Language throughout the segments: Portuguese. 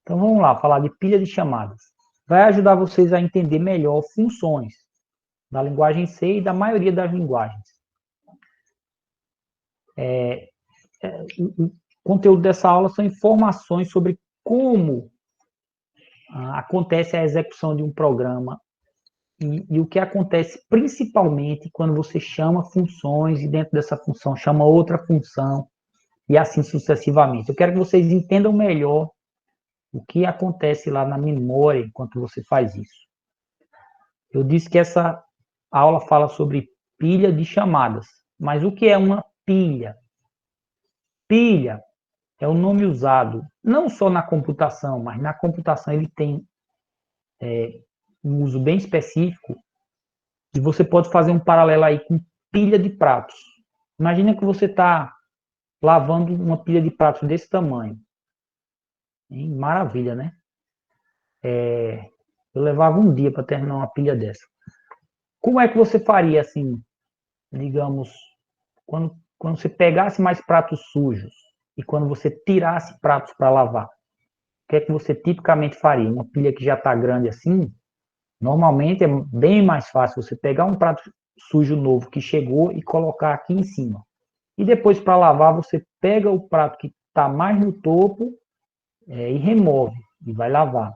Então vamos lá, falar de pilha de chamadas. Vai ajudar vocês a entender melhor funções da linguagem C e da maioria das linguagens. O conteúdo dessa aula são informações sobre como acontece a execução de um programa e o que acontece principalmente quando você chama funções e dentro dessa função chama outra função e assim sucessivamente. Eu quero que vocês entendam melhor o que acontece lá na memória enquanto você faz isso. Eu disse que essa aula fala sobre pilha de chamadas, mas o que é uma pilha? Pilha é o nome usado não só na computação, mas na computação ele tem um uso bem específico e você pode fazer um paralelo aí com pilha de pratos. Imagina que você está lavando uma pilha de pratos desse tamanho. Maravilha, né? Eu levava um dia para terminar uma pilha dessa. Como é que você faria assim, digamos, quando você pegasse mais pratos sujos e quando você tirasse pratos para lavar? O que é que você tipicamente faria? Uma pilha que já está grande assim, normalmente é bem mais fácil você pegar um prato sujo novo que chegou e colocar aqui em cima. E depois, para lavar, você pega o prato que está mais no topo e remove e vai lavar.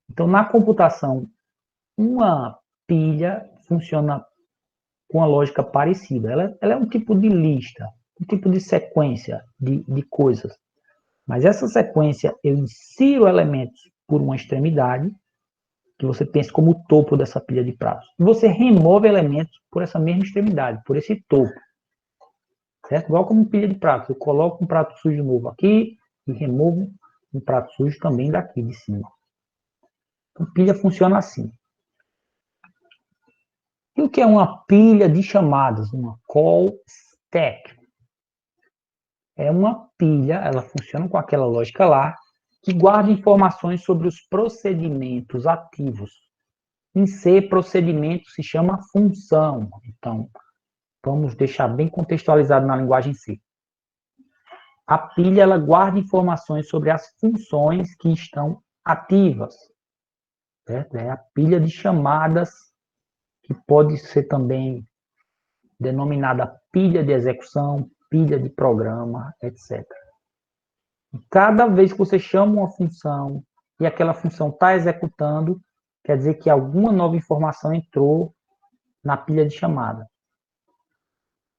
Então, na computação, uma pilha funciona com uma lógica parecida. Ela é um tipo de lista, um tipo de sequência de coisas. Mas essa sequência, eu insiro elementos por uma extremidade, que você pensa como o topo dessa pilha de pratos. E você remove elementos por essa mesma extremidade, por esse topo. Certo? Igual como pilha de pratos. Eu coloco um prato sujo novo aqui e removo um prato sujo também daqui de cima. Então, pilha funciona assim. E o que é uma pilha de chamadas? Uma call stack. É uma pilha, ela funciona com aquela lógica lá, que guarda informações sobre os procedimentos ativos. Em C, procedimento se chama função. Então, vamos deixar bem contextualizado na linguagem C. A pilha ela guarda informações sobre as funções que estão ativas. Certo? É a pilha de chamadas, que pode ser também denominada pilha de execução, pilha de programa, etc. E cada vez que você chama uma função e aquela função está executando, quer dizer que alguma nova informação entrou na pilha de chamada.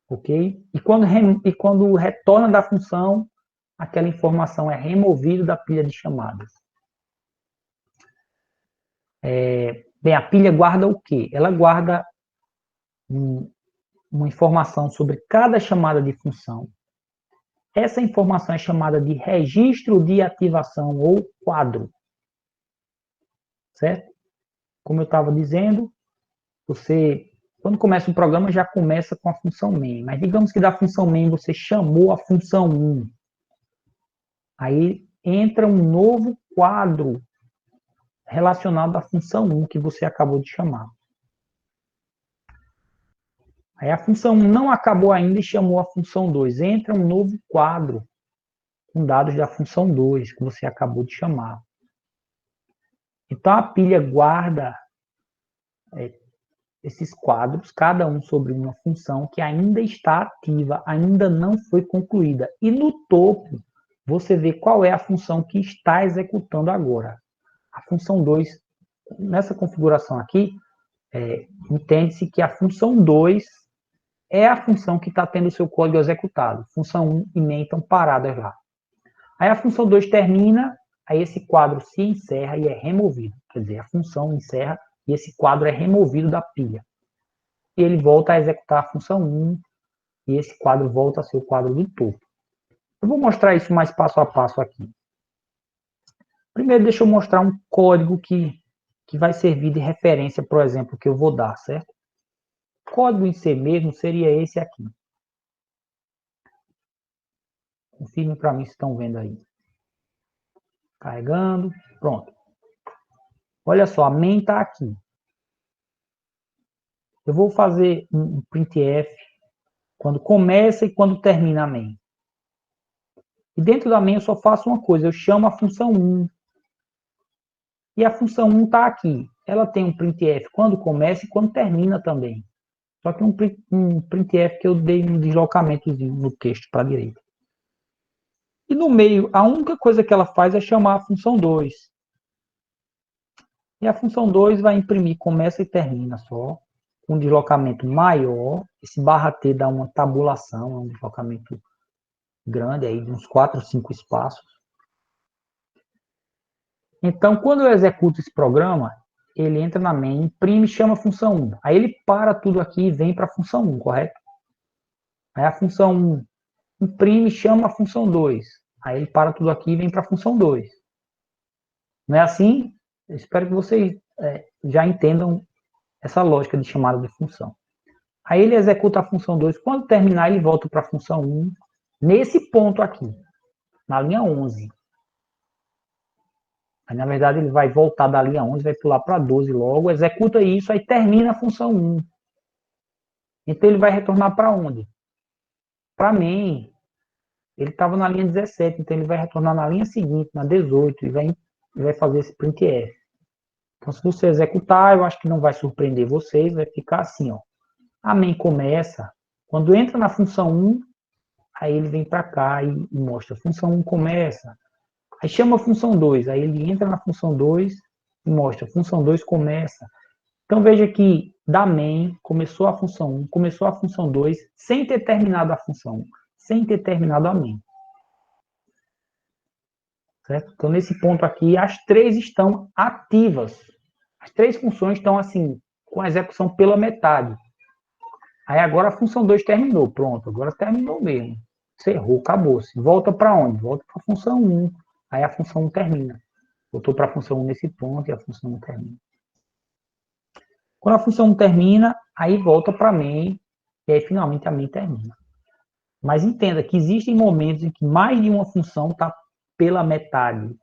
Ok? E quando retorna da função, aquela informação é removida da pilha de chamadas. Bem, a pilha guarda o quê? Ela guarda uma informação sobre cada chamada de função. Essa informação é chamada de registro de ativação ou quadro. Certo? Como eu estava dizendo, você, quando começa um programa, já começa com a função main. Mas digamos que da função main você chamou a função 1. Aí entra um novo quadro relacionado à função 1 que você acabou de chamar. Aí a função 1 não acabou ainda e chamou a função 2. Entra um novo quadro com dados da função 2 que você acabou de chamar. Então a pilha guarda esses quadros, cada um sobre uma função que ainda está ativa, ainda não foi concluída. E no topo, você vê qual é a função que está executando agora. A função 2, nessa configuração aqui, entende-se que a função 2 é a função que está tendo o seu código executado. Função 1 e main estão paradas lá. Aí a função 2 termina, aí esse quadro se encerra e é removido. Quer dizer, a função encerra e esse quadro é removido da pilha. E ele volta a executar a função 1 e esse quadro volta a ser o quadro do topo. Eu vou mostrar isso mais passo a passo aqui. Primeiro, deixa eu mostrar um código que vai servir de referência, por exemplo, que eu vou dar, certo? O código em C mesmo seria esse aqui. Confirme para mim se estão vendo aí. Carregando, pronto. Olha só, a main está aqui. Eu vou fazer um printf quando começa e quando termina a main. E dentro da main eu só faço uma coisa, eu chamo a função 1. E a função 1 está aqui. Ela tem um printf quando começa e quando termina também. Só que um printf que eu dei um deslocamentozinho no texto para a direita. E no meio, a única coisa que ela faz é chamar a função 2. E a função 2 vai imprimir começa e termina só. Um deslocamento maior. Esse barra T dá uma tabulação, é um deslocamento grande, aí de uns 4 ou 5 espaços. Então, quando eu executo esse programa, ele entra na main, imprime e chama a função 1. Aí ele para tudo aqui e vem para a função 1, correto? Aí a função 1 imprime e chama a função 2. Aí ele para tudo aqui e vem para a função 2. Não é assim? Eu espero que vocês já entendam essa lógica de chamada de função. Aí ele executa a função 2. Quando terminar, ele volta para a função 1, nesse ponto aqui, na linha 11. Aí, na verdade, ele vai voltar da linha 11, vai pular para 12 logo, executa isso, aí termina a função 1. Então, ele vai retornar para onde? Para main. Ele estava na linha 17, então ele vai retornar na linha seguinte, na 18, e vai fazer esse printf. Então, se você executar, eu acho que não vai surpreender vocês, vai ficar assim, ó. A main começa, quando entra na função 1, aí ele vem para cá e mostra, a função 1 começa, aí chama a função 2, aí ele entra na função 2 e mostra, a função 2 começa. Então veja que da main começou a função 1, começou a função 2, sem ter terminado a função 1, sem ter terminado a main. Certo? Então nesse ponto aqui, as três estão ativas. As três funções estão assim, com a execução pela metade. Aí agora a função 2 terminou, pronto, agora terminou mesmo. Encerrou, acabou-se. Volta para onde? Volta para a função 1. Aí a função 1 termina. Voltou para a função 1 nesse ponto e a função 1 termina. Quando a função 1 termina, aí volta para a main e aí finalmente a main termina. Mas entenda que existem momentos em que mais de uma função está pela metade,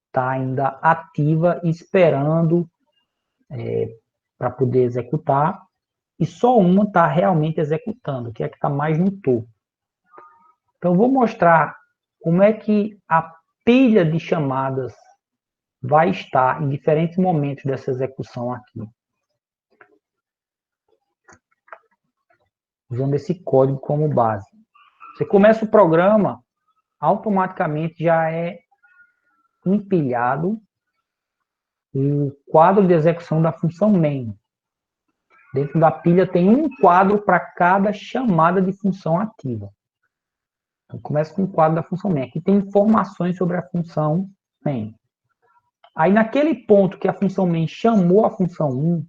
está ainda ativa, esperando para poder executar, e só uma está realmente executando, que é a que está mais no topo. Então, eu vou mostrar como é que a pilha de chamadas vai estar em diferentes momentos dessa execução aqui. Usando esse código como base. Você começa o programa, automaticamente já é empilhado o quadro de execução da função main. Dentro da pilha tem um quadro para cada chamada de função ativa. Então, começa com o quadro da função main. Aqui tem informações sobre a função main. Aí, naquele ponto que a função main chamou a função 1,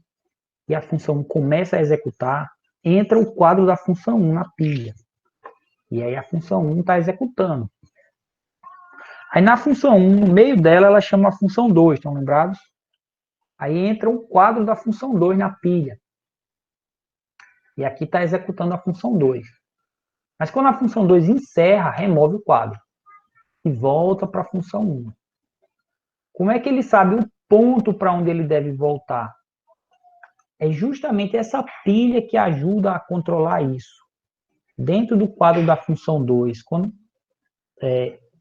e a função 1 começa a executar, entra o quadro da função 1 na pilha. E aí a função 1 está executando. Aí na função 1, no meio dela, ela chama a função 2, estão lembrados? Aí entra o quadro da função 2 na pilha. E aqui está executando a função 2. Mas quando a função 2 encerra, remove o quadro. E volta para a função 1. Como é que ele sabe o ponto para onde ele deve voltar? É justamente essa pilha que ajuda a controlar isso. Dentro do quadro da função 2, quando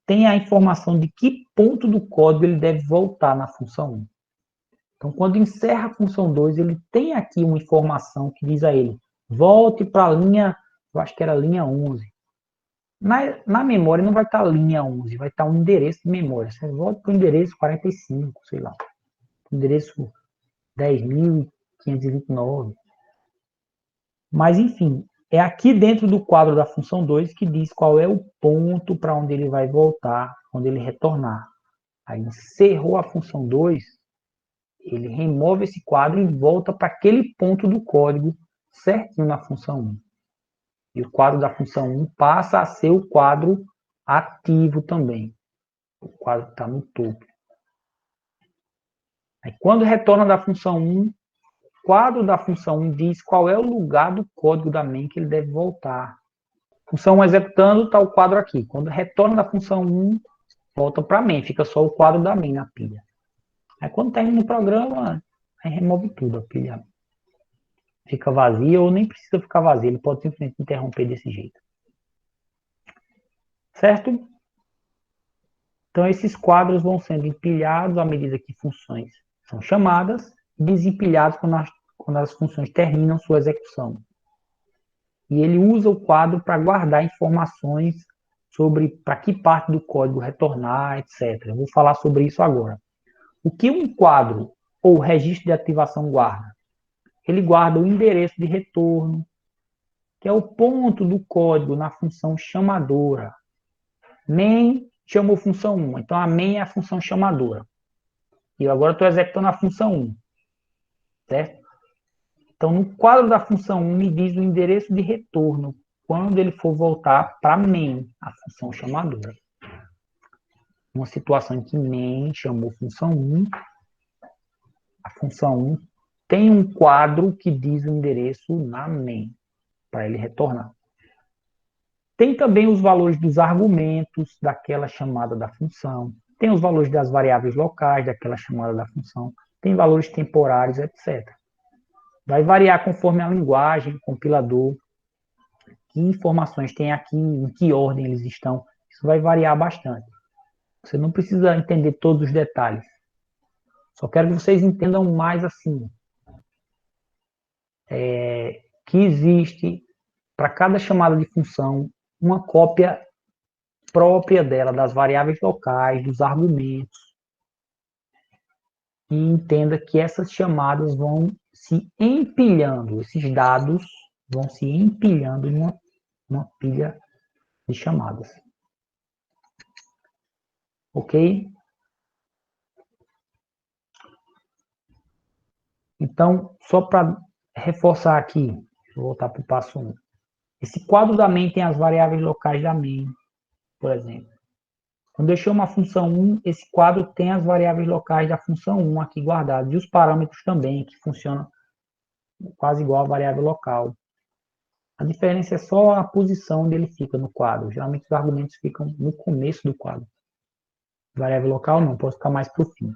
tem a informação de que ponto do código ele deve voltar na função 1. Então, quando encerra a função 2, ele tem aqui uma informação que diz a ele, volte para a linha, eu acho que era a linha 11. Na memória não vai estar a linha 11, vai estar um endereço de memória. Você volta para o endereço 45, sei lá. Endereço 10.529. Mas, enfim, é aqui dentro do quadro da função 2 que diz qual é o ponto para onde ele vai voltar, onde ele retornar. Aí encerrou a função 2, ele remove esse quadro e volta para aquele ponto do código certinho na função 1. E o quadro da função 1 passa a ser o quadro ativo também. O quadro está no topo. Aí quando retorna da função 1, o quadro da função 1 diz qual é o lugar do código da main que ele deve voltar. Função 1 executando, está o quadro aqui. Quando retorna da função 1, volta para a main, fica só o quadro da main na pilha. Aí quando termina o programa, aí remove tudo, a pilha fica vazia ou nem precisa ficar vazia, ele pode simplesmente interromper desse jeito. Certo? Então, esses quadros vão sendo empilhados à medida que funções são chamadas e desempilhados quando as funções terminam sua execução. E ele usa o quadro para guardar informações sobre para que parte do código retornar, etc. Eu vou falar sobre isso agora. O que um quadro ou registro de ativação guarda? Ele guarda o endereço de retorno, que é o ponto do código na função chamadora. Main chamou função 1, então a main é a função chamadora. E eu agora estou executando a função 1, certo? Então, no quadro da função 1, me diz o endereço de retorno quando ele for voltar para main, a função chamadora. Uma situação em que main chamou função 1, a função 1 tem um quadro que diz o endereço na main, para ele retornar. Tem também os valores dos argumentos daquela chamada da função, tem os valores das variáveis locais daquela chamada da função, tem valores temporários, etc. Vai variar conforme a linguagem, o compilador, que informações tem aqui, em que ordem eles estão. Isso vai variar bastante. Você não precisa entender todos os detalhes. Só quero que vocês entendam mais assim. Que existe, para cada chamada de função, uma cópia própria dela, das variáveis locais, dos argumentos. E entenda que essas chamadas vão se empilhando, esses dados vão se empilhando em uma pilha de chamadas. Ok? Então, só para reforçar aqui, deixa eu voltar para o passo 1. Esse quadro da main tem as variáveis locais da main, por exemplo. Quando eu chamo a função 1, esse quadro tem as variáveis locais da função 1 aqui guardadas, e os parâmetros também, que funcionam quase igual à variável local. A diferença é só a posição onde ele fica no quadro. Geralmente os argumentos ficam no começo do quadro. Variável local não, pode ficar mais para o fim.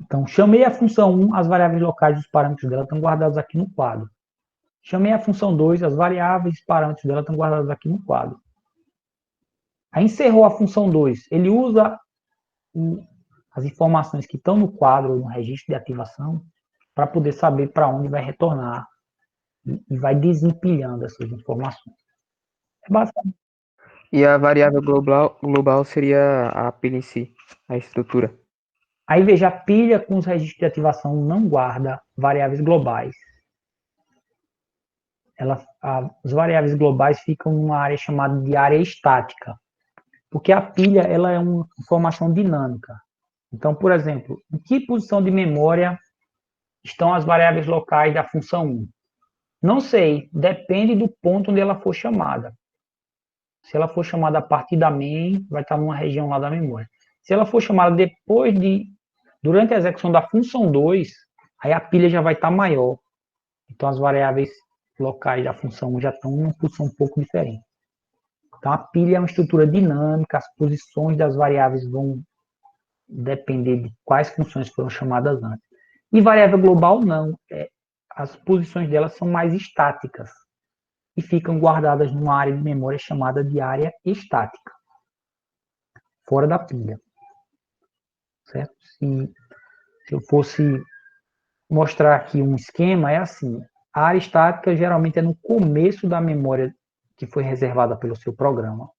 Então, chamei a função 1, as variáveis locais e os parâmetros dela estão guardados aqui no quadro. Chamei a função 2, as variáveis e os parâmetros dela estão guardados aqui no quadro. Aí encerrou a função 2, ele usa as informações que estão no quadro, no registro de ativação, para poder saber para onde vai retornar e vai desempilhando essas informações. É basicamente. E a variável global seria a pilha em si, a estrutura. Aí veja, a pilha com os registros de ativação não guarda variáveis globais. As variáveis globais ficam numa área chamada de área estática, porque a pilha ela é uma informação dinâmica. Então, por exemplo, em que posição de memória estão as variáveis locais da função 1? Não sei, depende do ponto onde ela for chamada. Se ela for chamada a partir da main, vai estar numa região lá da memória. Se ela for chamada durante a execução da função 2, aí a pilha já vai estar maior. Então as variáveis locais da função 1 já estão em uma posição um pouco diferente. Então a pilha é uma estrutura dinâmica, as posições das variáveis vão depender de quais funções foram chamadas antes. E variável global não, as posições delas são mais estáticas e ficam guardadas numa área de memória chamada de área estática, fora da pilha. Certo? Se eu fosse mostrar aqui um esquema, é assim, a área estática geralmente é no começo da memória que foi reservada pelo seu programa.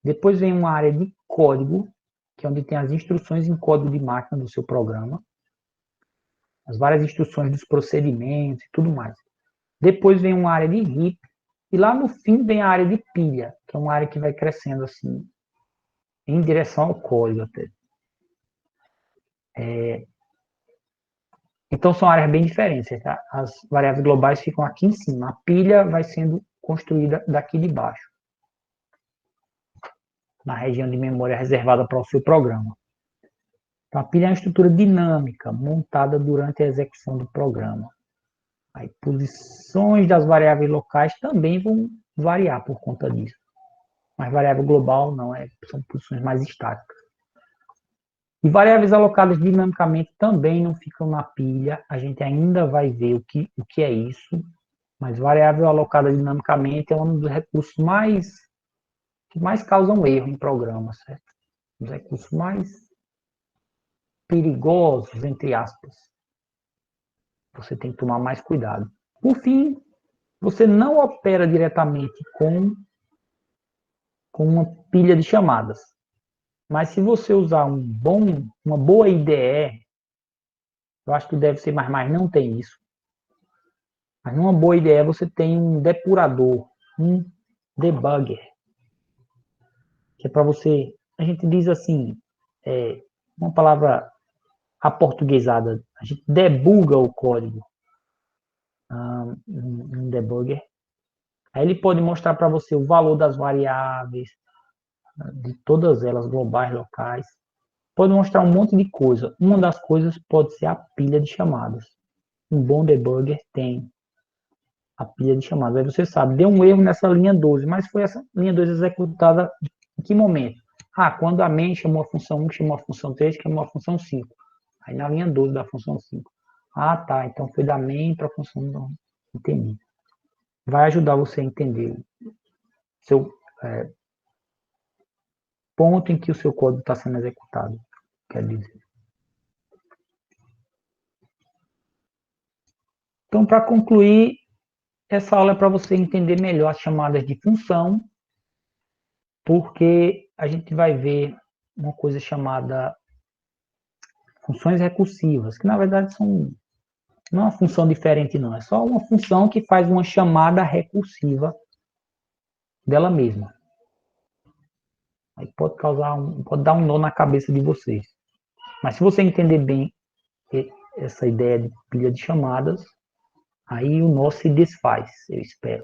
Depois vem uma área de código, que é onde tem as instruções em código de máquina do seu programa, as várias instruções dos procedimentos e tudo mais. Depois vem uma área de heap, e lá no fim vem a área de pilha, que é uma área que vai crescendo assim, em direção ao código até. Então são áreas bem diferentes. Tá? As variáveis globais ficam aqui em cima, a pilha vai sendo construída daqui de baixo, na região de memória reservada para o seu programa. Então, a pilha é uma estrutura dinâmica, montada durante a execução do programa. As posições das variáveis locais também vão variar por conta disso. Mas variável global não, são posições mais estáticas. E variáveis alocadas dinamicamente também não ficam na pilha. A gente ainda vai ver o que é isso. Mas variável alocada dinamicamente é um dos recursos mais que mais causam erro em programas, certo? Os recursos mais perigosos, entre aspas. Você tem que tomar mais cuidado. Por fim, você não opera diretamente com uma pilha de chamadas. Mas se você usar uma boa IDE, eu acho que deve ser, mas não tem isso. Mas numa boa IDE você tem um depurador, um debugger, que é para você, a gente diz assim, uma palavra aportuguesada, a gente debuga o código, um debugger. Aí ele pode mostrar para você o valor das variáveis, de todas elas, globais, locais. Pode mostrar um monte de coisa. Uma das coisas pode ser a pilha de chamadas. Um bom debugger tem a pilha de chamadas. Aí você sabe, deu um erro nessa linha 12, mas foi essa linha 12 executada em que momento? Quando a main chamou a função 1, chamou a função 3, chamou a função 5. Aí na linha 12 da função 5. Tá, então foi da main para a função 1. Entendi. Vai ajudar você a entender seu ponto em que o seu código está sendo executado, quer dizer. Então, para concluir, essa aula é para você entender melhor as chamadas de função, porque a gente vai ver uma coisa chamada funções recursivas, que na verdade não é uma função diferente não, é só uma função que faz uma chamada recursiva dela mesma. Aí pode dar um nó na cabeça de vocês. Mas se você entender bem essa ideia de pilha de chamadas, aí o nó se desfaz, eu espero.